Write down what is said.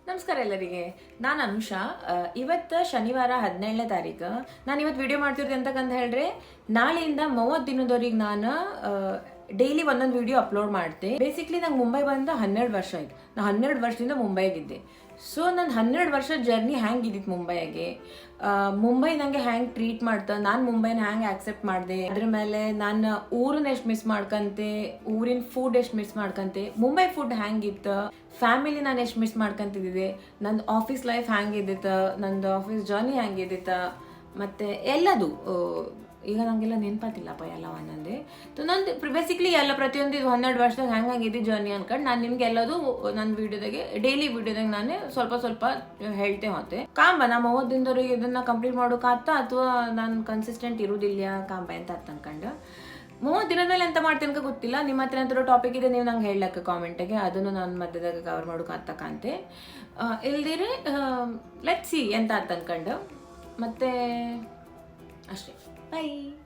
ನಮಸ್ಕಾರ ಎಲ್ಲರಿಗೆ. ನಾನು ಅನುಷಾ. ಇವತ್ತು ಶನಿವಾರ 17ನೇ ತಾರೀಕು. ನಾನು ಇವತ್ತು ವಿಡಿಯೋ ಮಾಡ್ತಿರ್ತೀನಿ ಅಂತಕ್ಕಂತ ಹೇಳ್ರೆ, ನಾಳೆಯಿಂದ 30 ದಿನದವರೆಗೆ ನಾನು ಡೈಲಿ ಒಂದೊಂದು ವಿಡಿಯೋ ಅಪ್ಲೋಡ್ ಮಾಡ್ತೆ. ಬೇಸಿಕ್ಲಿ ನಂಗೆ ಮುಂಬೈ ಬಂದ 12 ವರ್ಷ ಆಯ್ತು. ನಾನು 12 ವರ್ಷದಿಂದ ಮುಂಬೈಗಿದ್ದೆ. ಸೊ ನನ್ನ 12 ವರ್ಷದ ಜರ್ನಿ ಹ್ಯಾಂಗಿದ್ದಿತ್ತು ಮುಂಬೈಯಾಗೆ, ಮುಂಬೈ ನನಗೆ ಹ್ಯಾಂಗೆ ಟ್ರೀಟ್ ಮಾಡ್ತಾ, ನಾನು ಮುಂಬೈನ ಹ್ಯಾಂಗೆ ಆಕ್ಸೆಪ್ಟ್ ಮಾಡಿದೆ, ಅದ್ರ ಮೇಲೆ ನಾನು ಊರನ್ನ ಎಷ್ಟು ಮಿಸ್ ಮಾಡ್ಕಂತೆ, ಊರಿನ ಫುಡ್ ಎಷ್ಟು ಮಿಸ್ ಮಾಡ್ಕಂತೆ, ಮುಂಬೈ ಫುಡ್ ಹ್ಯಾಂಗಿತ್ತು, ಫ್ಯಾಮಿಲಿ ನಾನು ಎಷ್ಟು ಮಿಸ್ ಮಾಡ್ಕೊಂತಿದ್ದೆ, ನಂದು ಆಫೀಸ್ ಲೈಫ್ ಹ್ಯಾಂಗಿದ್ದಿತ್ತು, ನಂದು ಆಫೀಸ್ ಜರ್ನಿ ಹ್ಯಾಂಗಿದ್ದಿತ್ತು, ಮತ್ತು ಎಲ್ಲದು ಈಗ ನನಗೆಲ್ಲ ನೆನಪಾತಿಲ್ಲಪ್ಪ ಎಲ್ಲ ಒಂದೊಂದೇ. ನಂದು ಬೇಸಿಕ್ಲಿ ಎಲ್ಲ ಪ್ರತಿಯೊಂದು ಇದು 12 ವರ್ಷದಾಗ ಹ್ಯಾಂಗಿದ್ದು ಜರ್ನಿ ಅನ್ಕೊಂಡು ನಾನು ನಿಮ್ಗೆ ಎಲ್ಲದು ನನ್ನ ವೀಡಿಯೋದಾಗೆ ಡೈಲಿ ವೀಡಿಯೋದಾಗ ನಾನೇ ಸ್ವಲ್ಪ ಸ್ವಲ್ಪ ಹೇಳ್ತೆ ಹೋತೆ. ಕಾಂಬ ನಾ 30 ದಿನದವರೆಗೆ ಇದನ್ನು ಕಂಪ್ಲೀಟ್ ಮಾಡೋಕ್ಕಾಗ್ತ ಅಥವಾ ನಾನು ಕನ್ಸಿಸ್ಟೆಂಟ್ ಇರೋದಿಲ್ಲ ಕಾಂಬ ಅಂತ ಅನ್ಕೊಂಡು 30 ದಿನದ ಮೇಲೆ ಎಂತ ಮಾಡ್ತೇನೆ ಗೊತ್ತಿಲ್ಲ. ನಿಮ್ಮ ಹತ್ರ ಎಂತ ಟಾಪಿಕ್ ಇದೆ ನೀವು ನಂಗೆ ಹೇಳಕ್ಕೆ ಕಾಮೆಂಟಿಗೆ, ಅದನ್ನು ನಾನು ಮಧ್ಯದಾಗ ಕವರ್ ಮಾಡೋಕ್ಕಾಗ್ತಕ್ಕಂತೆ. ಇಲ್ದಿರೆ ಲೆಟ್ ಸಿ ಎಂತ ಅಂತ ಅನ್ಕೊಂಡು ಮತ್ತೆ ಅಷ್ಟೇ. Bye.